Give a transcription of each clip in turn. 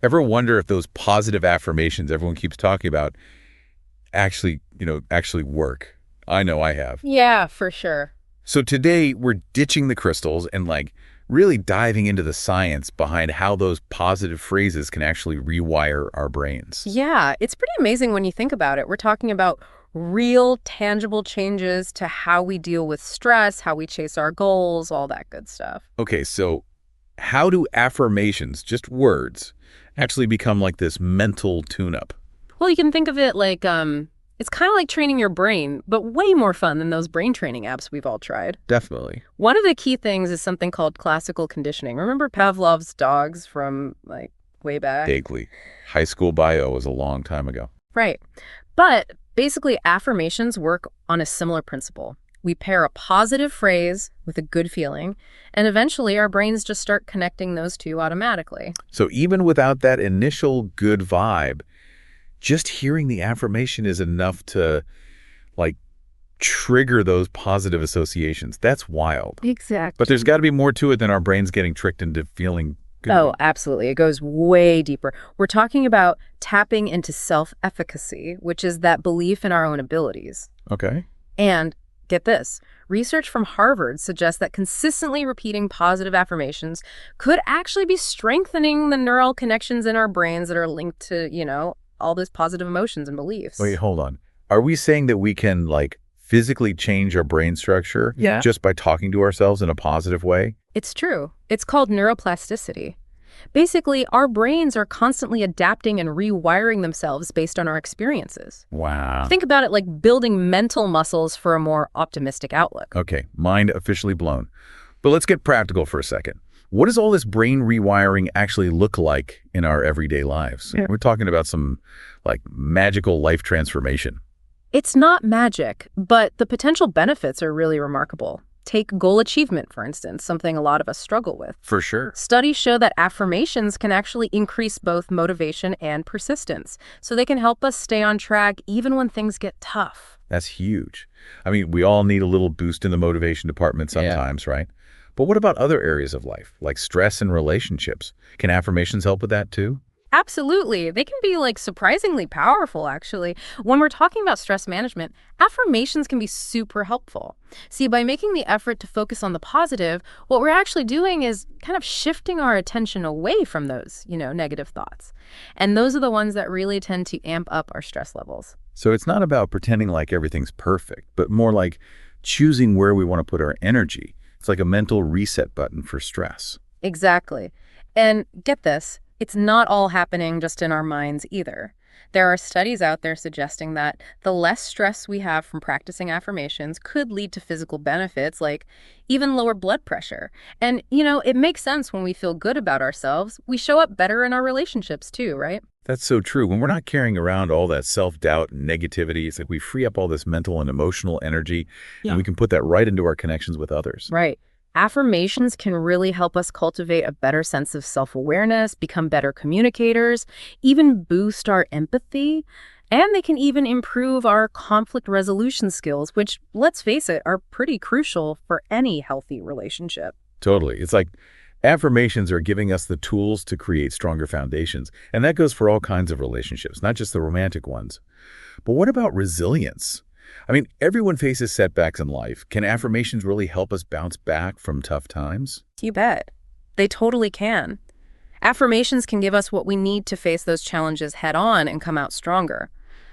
Ever wonder if those positive affirmations everyone keeps talking about actually work? I know I have. Yeah, for sure. So today we're ditching the crystals and really diving into the science behind how those positive phrases can actually rewire our brains. Yeah, it's pretty amazing when you think about it. We're talking about real, tangible changes to how we deal with stress, how we chase our goals, all that good stuff. Okay, so how do affirmations, just words, actually become like this mental tune-up? Well, you can think of it like, it's kind of like training your brain, but way more fun than those brain training apps we've all tried. Definitely. One of the key things is something called classical conditioning. Remember Pavlov's dogs from, like, way back? Vaguely. High school bio was a long time ago. Right. But basically, affirmations work on a similar principle. We pair a positive phrase with a good feeling, and eventually our brains just start connecting those two automatically. So even without that initial good vibe, just hearing the affirmation is enough to, like, trigger those positive associations. That's wild. Exactly. But there's got to be more to it than our brains getting tricked into feeling good. Oh, absolutely. It goes way deeper. We're talking about tapping into self-efficacy, which is that belief in our own abilities. Okay. And get this, research from Harvard suggests that consistently repeating positive affirmations could actually be strengthening the neural connections in our brains that are linked to, all those positive emotions and beliefs. Wait, hold on. Are we saying that we can, physically change our brain structure just by talking to ourselves in a positive way? It's true. It's called neuroplasticity. Basically, our brains are constantly adapting and rewiring themselves based on our experiences. Wow. Think about it like building mental muscles for a more optimistic outlook. Okay, mind officially blown. But let's get practical for a second. What does all this brain rewiring actually look like in our everyday lives? Yeah. We're talking about some, magical life transformation. It's not magic, but the potential benefits are really remarkable. Take goal achievement, for instance, something a lot of us struggle with. For sure. Studies show that affirmations can actually increase both motivation and persistence, so they can help us stay on track even when things get tough. That's huge. I mean, we all need a little boost in the motivation department sometimes, right? But what about other areas of life, like stress and relationships? Can affirmations help with that too? Absolutely. They can be surprisingly powerful, actually. When we're talking about stress management, affirmations can be super helpful. See, by making the effort to focus on the positive, what we're actually doing is kind of shifting our attention away from those, negative thoughts. And those are the ones that really tend to amp up our stress levels. So it's not about pretending like everything's perfect, but more like choosing where we want to put our energy. It's like a mental reset button for stress. Exactly. And get this. It's not all happening just in our minds either. There are studies out there suggesting that the less stress we have from practicing affirmations could lead to physical benefits like even lower blood pressure. And, it makes sense when we feel good about ourselves. We show up better in our relationships too, right? That's so true. When we're not carrying around all that self-doubt and negativity, it's like we free up all this mental and emotional energy, and we can put that right into our connections with others. Right. Affirmations can really help us cultivate a better sense of self-awareness, become better communicators, even boost our empathy, and they can even improve our conflict resolution skills, which, let's face it, are pretty crucial for any healthy relationship. Totally. It's like affirmations are giving us the tools to create stronger foundations, and that goes for all kinds of relationships, not just the romantic ones. But what about resilience? I mean, everyone faces setbacks in life. Can affirmations really help us bounce back from tough times? You bet. They totally can. Affirmations can give us what we need to face those challenges head on and come out stronger.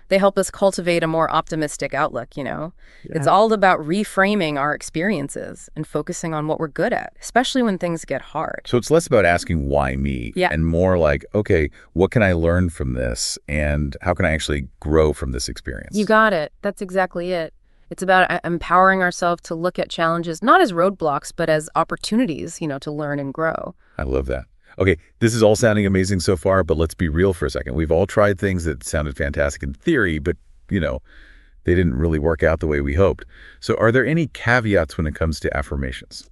They help us cultivate a more optimistic outlook, It's all about reframing our experiences and focusing on what we're good at, especially when things get hard. So it's less about asking why me and more like, okay, what can I learn from this and how can I actually grow from this experience? You got it. That's exactly it. It's about empowering ourselves to look at challenges not as roadblocks, but as opportunities, to learn and grow. I love that. Okay, this is all sounding amazing so far, but let's be real for a second. We've all tried things that sounded fantastic in theory, but, they didn't really work out the way we hoped. So are there any caveats when it comes to affirmations?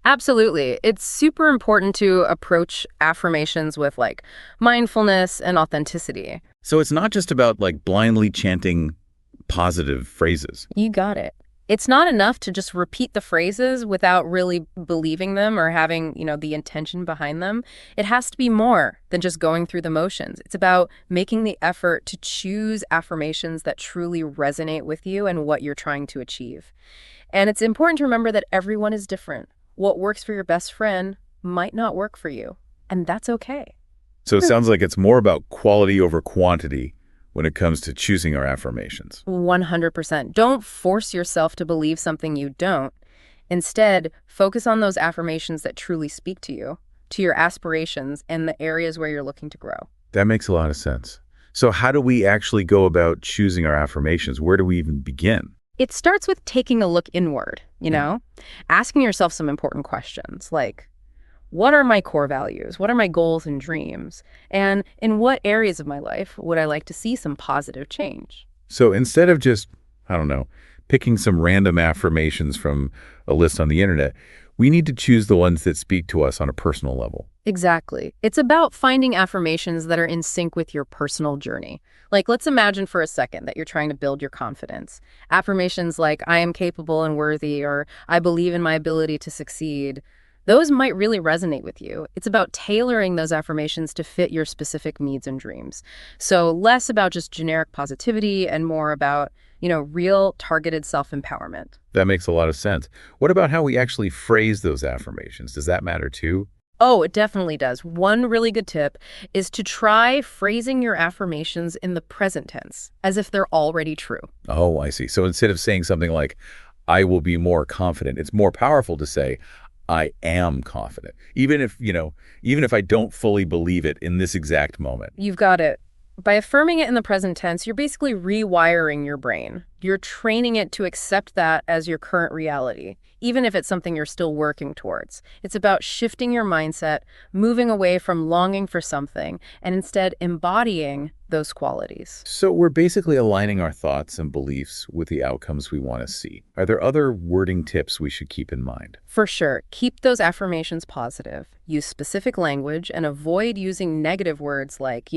Absolutely. It's super important to approach affirmations with mindfulness and authenticity. So it's not just about blindly chanting positive phrases. You got it. It's not enough to just repeat the phrases without really believing them or having, the intention behind them. It has to be more than just going through the motions. It's about making the effort to choose affirmations that truly resonate with you and what you're trying to achieve. And it's important to remember that everyone is different. What works for your best friend might not work for you, and that's okay. So it sounds like it's more about quality over quantity when it comes to choosing our affirmations. 100%. Don't force yourself to believe something you don't. Instead, focus on those affirmations that truly speak to you, to your aspirations, and the areas where you're looking to grow. That makes a lot of sense. So how do we actually go about choosing our affirmations? Where do we even begin? It starts with taking a look inward, asking yourself some important questions like, what are my core values? What are my goals and dreams? And in what areas of my life would I like to see some positive change? So instead of just, I don't know, picking some random affirmations from a list on the internet, we need to choose the ones that speak to us on a personal level. Exactly. It's about finding affirmations that are in sync with your personal journey. Like, let's imagine for a second that you're trying to build your confidence. Affirmations like, I am capable and worthy, or I believe in my ability to succeed. Those might really resonate with you. It's about tailoring those affirmations to fit your specific needs and dreams. So less about just generic positivity and more about, real targeted self-empowerment. That makes a lot of sense. What about how we actually phrase those affirmations? Does that matter too? Oh, it definitely does. One really good tip is to try phrasing your affirmations in the present tense, as if they're already true. Oh, I see. So instead of saying something like, I will be more confident, it's more powerful to say, I am confident, even if I don't fully believe it in this exact moment. You've got it. By affirming it in the present tense, you're basically rewiring your brain. You're training it to accept that as your current reality, even if it's something you're still working towards. It's about shifting your mindset, moving away from longing for something, and instead embodying those qualities. So we're basically aligning our thoughts and beliefs with the outcomes we want to see. Are there other wording tips we should keep in mind? For sure, keep those affirmations positive. Use specific language and avoid using negative words like,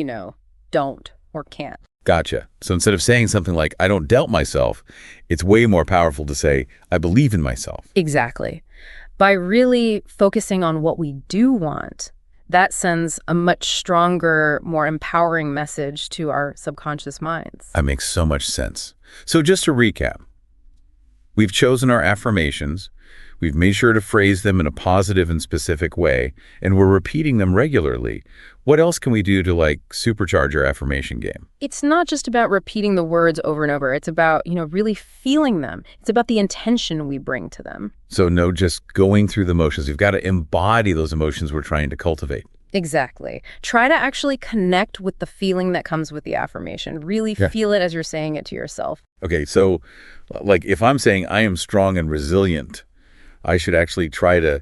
don't or can't. Gotcha. So instead of saying something like, I don't doubt myself, it's way more powerful to say, I believe in myself. Exactly. By really focusing on what we do want, that sends a much stronger, more empowering message to our subconscious minds. That makes so much sense. So just to recap, we've chosen our affirmations, we've made sure to phrase them in a positive and specific way, and we're repeating them regularly. What else can we do to supercharge our affirmation game? It's not just about repeating the words over and over. It's about, really feeling them. It's about the intention we bring to them. So no just going through the motions. We've got to embody those emotions we're trying to cultivate. Exactly. Try to actually connect with the feeling that comes with the affirmation. Really feel it as you're saying it to yourself. Okay, so if I'm saying I am strong and resilient, I should actually try to,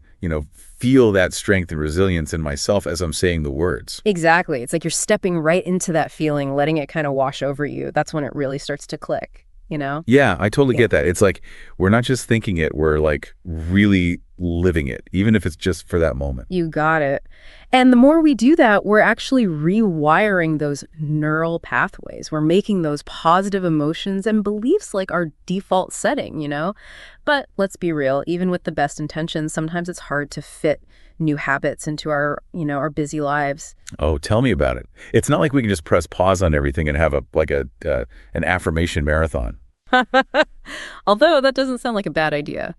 feel that strength and resilience in myself as I'm saying the words. Exactly. It's like you're stepping right into that feeling, letting it kind of wash over you. That's when it really starts to click, Yeah, I totally get that. It's like we're not just thinking it, we're really living it, even if it's just for that moment. You got it. And the more we do that, we're actually rewiring those neural pathways. We're making those positive emotions and beliefs like our default setting, But let's be real, even with the best intentions, sometimes it's hard to fit new habits into our busy lives. Oh, tell me about it. It's not like we can just press pause on everything and have an affirmation marathon. Although that doesn't sound like a bad idea.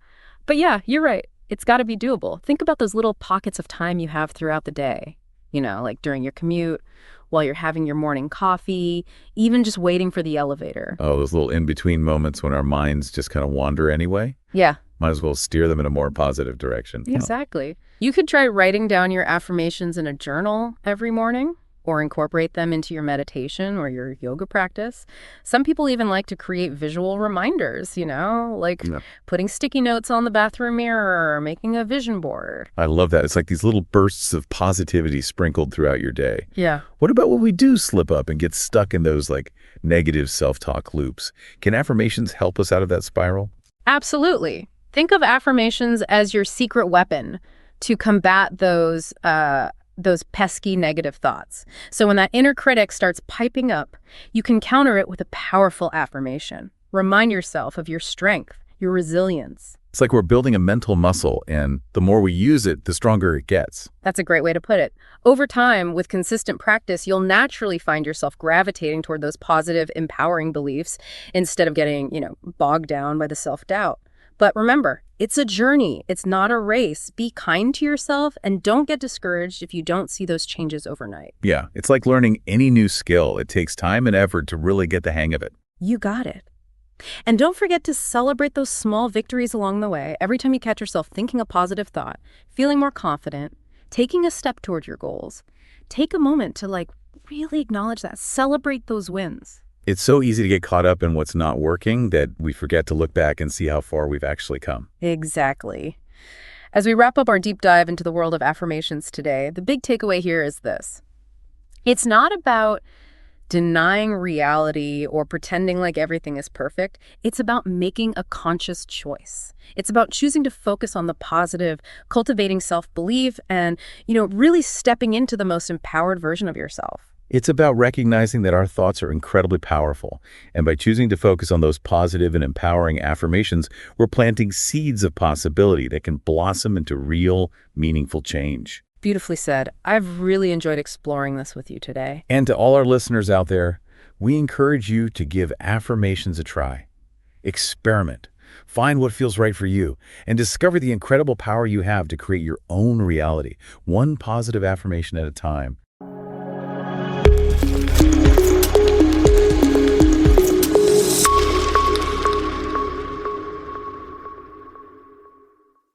But yeah, you're right. It's got to be doable. Think about those little pockets of time you have throughout the day, like during your commute, while you're having your morning coffee, even just waiting for the elevator. Oh, those little in-between moments when our minds just kind of wander anyway? Yeah. Might as well steer them in a more positive direction. Exactly. You could try writing down your affirmations in a journal every morning, or incorporate them into your meditation or your yoga practice. Some people even like to create visual reminders, putting sticky notes on the bathroom mirror or making a vision board. I love that. It's like these little bursts of positivity sprinkled throughout your day. Yeah. What about when we do slip up and get stuck in those negative self-talk loops? Can affirmations help us out of that spiral? Absolutely. Think of affirmations as your secret weapon to combat those pesky negative thoughts. So when that inner critic starts piping up, you can counter it with a powerful affirmation. Remind yourself of your strength, your resilience. It's like we're building a mental muscle, and the more we use it, the stronger it gets. That's a great way to put it. Over time, with consistent practice, you'll naturally find yourself gravitating toward those positive, empowering beliefs instead of getting, bogged down by the self-doubt. But remember, it's a journey. It's not a race. Be kind to yourself and don't get discouraged if you don't see those changes overnight. Yeah, it's like learning any new skill. It takes time and effort to really get the hang of it. You got it. And don't forget to celebrate those small victories along the way. Every time you catch yourself thinking a positive thought, feeling more confident, taking a step toward your goals, take a moment to really acknowledge that. Celebrate those wins. It's so easy to get caught up in what's not working that we forget to look back and see how far we've actually come. Exactly. As we wrap up our deep dive into the world of affirmations today, the big takeaway here is this. It's not about denying reality or pretending like everything is perfect. It's about making a conscious choice. It's about choosing to focus on the positive, cultivating self-belief, and, really stepping into the most empowered version of yourself. It's about recognizing that our thoughts are incredibly powerful, and by choosing to focus on those positive and empowering affirmations, we're planting seeds of possibility that can blossom into real, meaningful change. Beautifully said. I've really enjoyed exploring this with you today. And to all our listeners out there, we encourage you to give affirmations a try. Experiment. Find what feels right for you, and discover the incredible power you have to create your own reality, one positive affirmation at a time.